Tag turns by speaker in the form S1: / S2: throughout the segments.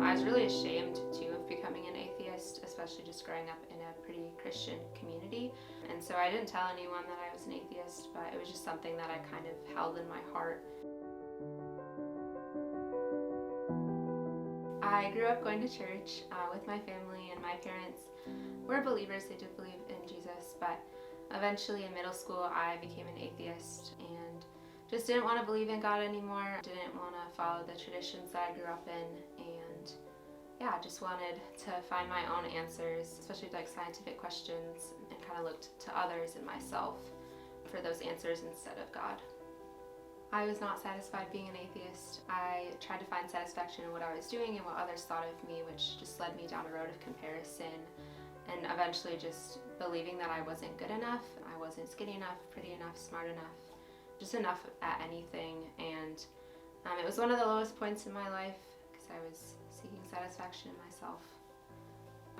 S1: I was really ashamed too of becoming an atheist, especially just growing up in a pretty Christian community. And so I didn't tell anyone that I was an atheist, but it was just something that I kind of held in my heart. I grew up going to church with my family, and my parents were believers. They did believe in Jesus, but eventually in middle school I became an atheist and just didn't want to believe in God anymore, didn't want to follow the traditions that I grew up in, and yeah, just wanted to find my own answers, especially like scientific questions, and kind of looked to others and myself for those answers instead of God. I was not satisfied being an atheist. I tried to find satisfaction in what I was doing and what others thought of me, which just led me down a road of comparison and eventually just believing that I wasn't good enough, I wasn't skinny enough, pretty enough, smart enough, just enough at anything. And it was one of the lowest points in my life because I was seeking satisfaction in myself.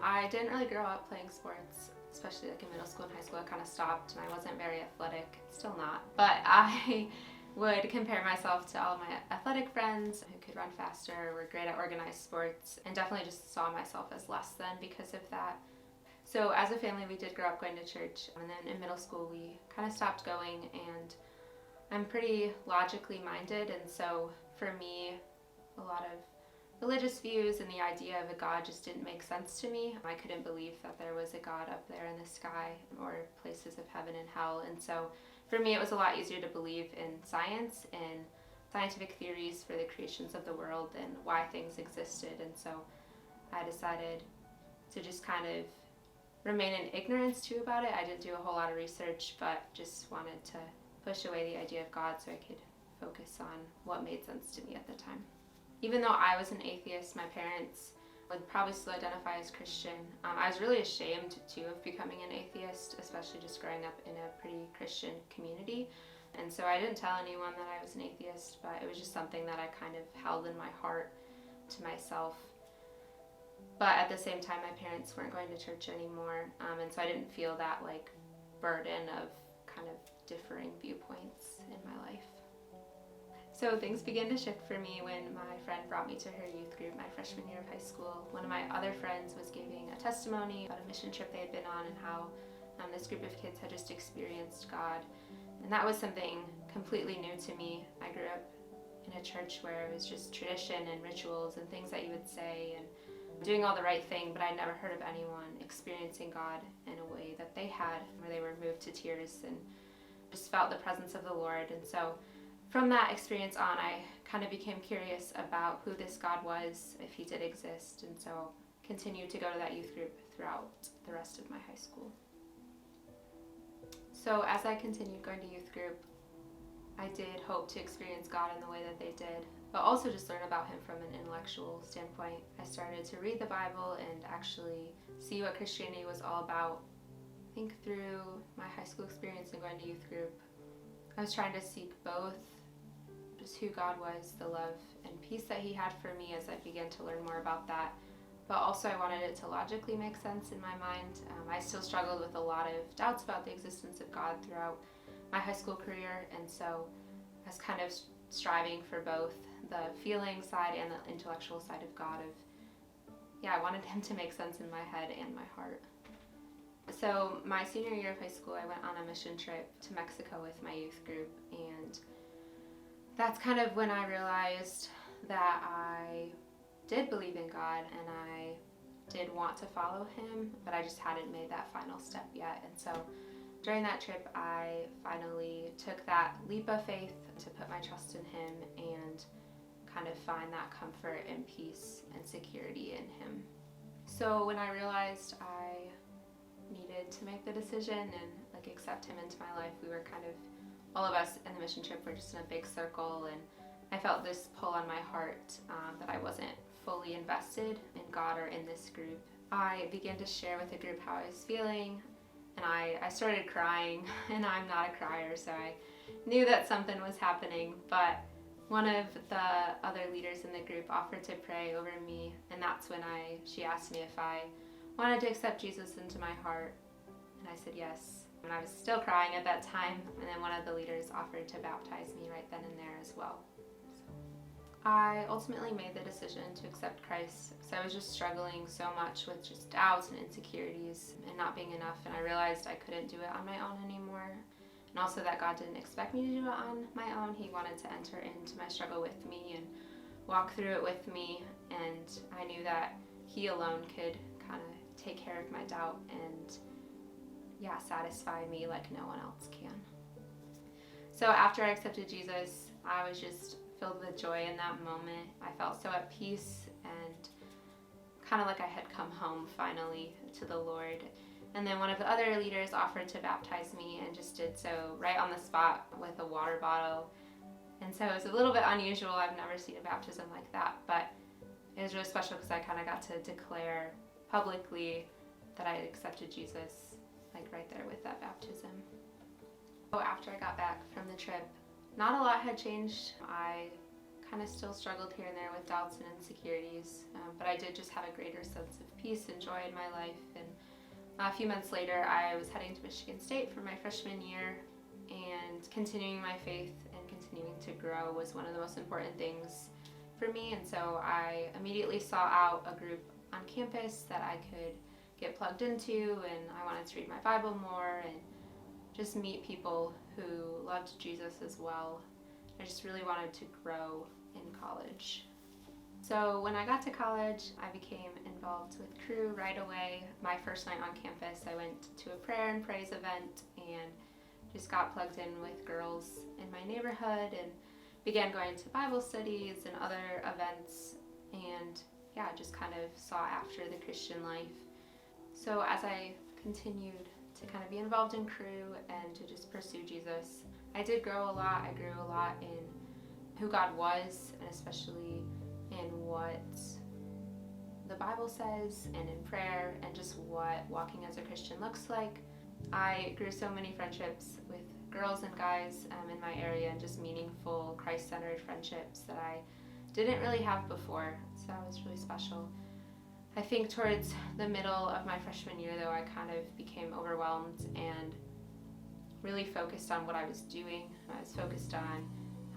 S1: I didn't really grow up playing sports, especially like in middle school and high school. I kind of stopped and I wasn't very athletic, still not, but I would compare myself to all of my athletic friends who could run faster, were great at organized sports, and definitely just saw myself as less than because of that. So as a family, we did grow up going to church, and then in middle school we kind of stopped going, and I'm pretty logically minded, and so for me a lot of religious views and the idea of a God just didn't make sense to me. I couldn't believe that there was a God up there in the sky or places of heaven and hell, and so for me it was a lot easier to believe in science and scientific theories for the creations of the world and why things existed, and so I decided to just kind of remain in ignorance too about it. I didn't do a whole lot of research, but just wanted to push away the idea of God so I could focus on what made sense to me at the time. Even though I was an atheist, my parents would probably still identify as Christian. I was really ashamed too of becoming an atheist, especially just growing up in a pretty Christian community. And so I didn't tell anyone that I was an atheist, but it was just something that I kind of held in my heart to myself. But at the same time, my parents weren't going to church anymore, and so I didn't feel that like burden of kind of differing viewpoints in my life. So things began to shift for me when my friend brought me to her youth group my freshman year of high school. One of my other friends was giving a testimony about a mission trip they had been on and how this group of kids had just experienced God. And that was something completely new to me. I grew up in a church where it was just tradition and rituals and things that you would say and doing all the right thing, but I never heard of anyone experiencing God in a way that they had, where they were moved to tears and just felt the presence of the Lord. And so from that experience on, I kind of became curious about who this God was, if he did exist, and so continued to go to that youth group throughout the rest of my high school. So as I continued going to youth group, I did hope to experience God in the way that they did, but also just learn about him from an intellectual standpoint. I started to read the Bible and actually see what Christianity was all about. I think through my high school experience and going to youth group, I was trying to seek both just who God was, the love and peace that he had for me as I began to learn more about that, but also I wanted it to logically make sense in my mind. I still struggled with a lot of doubts about the existence of God throughout my high school career, and so I was kind of striving for both the feeling side and the intellectual side of God. I wanted him to make sense in my head and my heart. So my senior year of high school, I went on a mission trip to Mexico with my youth group, and that's kind of when I realized that I did believe in God and I did want to follow him, but I just hadn't made that final step yet. And so during that trip, I finally took that leap of faith to put my trust in him and kind of find that comfort and peace and security in him. So when I realized I needed to make the decision and like accept him into my life, we were kind of, all of us in the mission trip were just in a big circle, and I felt this pull on my heart that I wasn't fully invested in God or in this group. I began to share with the group how I was feeling, and I started crying, and I'm not a crier, so I knew that something was happening, but one of the other leaders in the group offered to pray over me, and that's when she asked me if I wanted to accept Jesus into my heart, and I said yes. And I was still crying at that time, and then one of the leaders offered to baptize me right then and there as well. I ultimately made the decision to accept Christ because I was just struggling so much with just doubts and insecurities and not being enough, and I realized I couldn't do it on my own anymore. And also that God didn't expect me to do it on my own. He wanted to enter into my struggle with me and walk through it with me, and I knew that He alone could kind of take care of my doubt and satisfy me like no one else can. So after I accepted Jesus, I was just filled with joy in that moment. I felt so at peace and kind of like I had come home finally to the Lord. And then one of the other leaders offered to baptize me and just did so right on the spot with a water bottle. And so it was a little bit unusual. I've never seen a baptism like that, but it was really special because I kind of got to declare publicly that I had accepted Jesus, like right there with that baptism. So after I got back from the trip, not a lot had changed. I kind of still struggled here and there with doubts and insecurities, but I did just have a greater sense of peace and joy in my life. And a few months later, I was heading to Michigan State for my freshman year, and continuing my faith and continuing to grow was one of the most important things for me. And so I immediately sought out a group on campus that I could get plugged into, and I wanted to read my Bible more and just meet people who loved Jesus as well. I just really wanted to grow in college. So when I got to college, I became involved with Cru right away. My first night on campus, I went to a prayer and praise event and just got plugged in with girls in my neighborhood and began going to Bible studies and other events, and just kind of sought after the Christian life. So as I continued to kind of be involved in Cru and to just pursue Jesus, I did grow a lot. I grew a lot in who God was, and especially in what the Bible says and in prayer and just what walking as a Christian looks like. I grew so many friendships with girls and guys in my area, and just meaningful Christ-centered friendships that I didn't really have before, so that was really special. I think towards the middle of my freshman year, though, I kind of became overwhelmed and really focused on what I was doing. I was focused on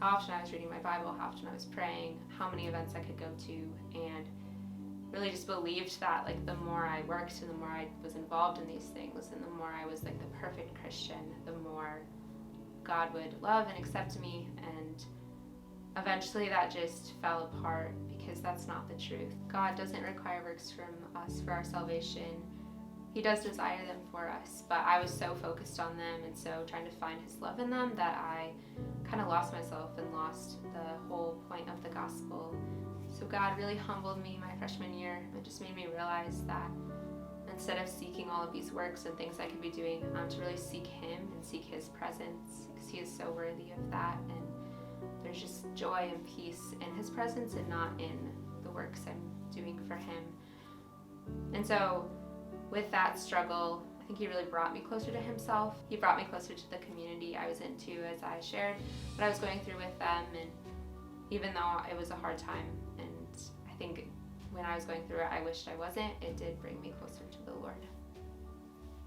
S1: how often I was reading my Bible, how often I was praying, how many events I could go to, and really just believed that like the more I worked and the more I was involved in these things and the more I was like the perfect Christian, the more God would love and accept me. And eventually that just fell apart, because that's not the truth. God doesn't require works from us for our salvation. He does desire them for us, but I was so focused on them and so trying to find His love in them that I kind of lost myself and lost the whole point of the gospel. So God really humbled me my freshman year and just made me realize that instead of seeking all of these works and things I could be doing, to really seek Him and seek His presence, because He is so worthy of that. And there's just joy and peace in His presence and not in the works I'm doing for Him. And so with that struggle, I think He really brought me closer to Himself. He brought me closer to the community I was into as I shared what I was going through with them. And even though it was a hard time, and I think when I was going through it, I wished I wasn't, it did bring me closer to the Lord.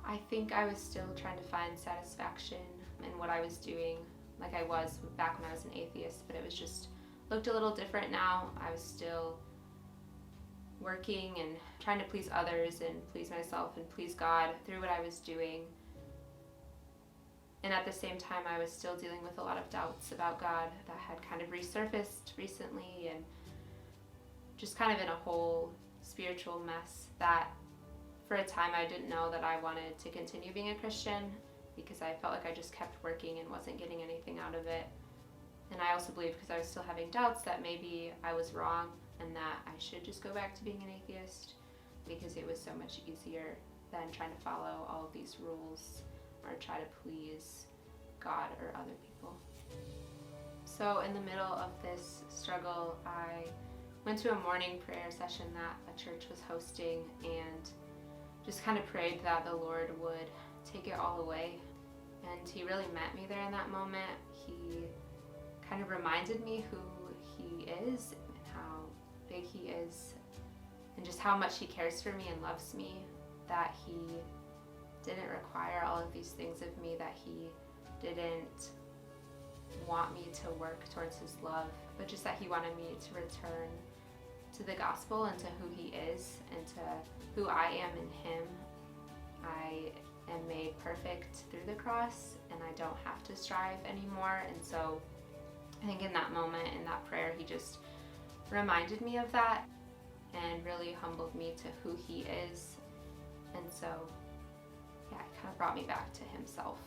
S1: I think I was still trying to find satisfaction in what I was doing, like I was back when I was an atheist, but it was just looked a little different now. I was still working and trying to please others and please myself and please God through what I was doing. And at the same time, I was still dealing with a lot of doubts about God that had kind of resurfaced recently, and just kind of in a whole spiritual mess that for a time I didn't know that I wanted to continue being a Christian, because I felt like I just kept working and wasn't getting anything out of it. And I also believe, because I was still having doubts, that maybe I was wrong and that I should just go back to being an atheist, because it was so much easier than trying to follow all of these rules or try to please God or other people. So in the middle of this struggle, I went to a morning prayer session that a church was hosting and just kind of prayed that the Lord would take it all away. And He really met me there in that moment. He kind of reminded me who He is and how big He is and just how much He cares for me and loves me, that He didn't require all of these things of me, that He didn't want me to work towards his love, but just that he wanted me to return to the gospel and to who he is and to who I am in him. I am made perfect through the cross, and I don't have to strive anymore. And so I think in that moment, in that prayer, he just reminded me of that and really humbled me to who he is. And so, yeah, it kind of brought me back to himself.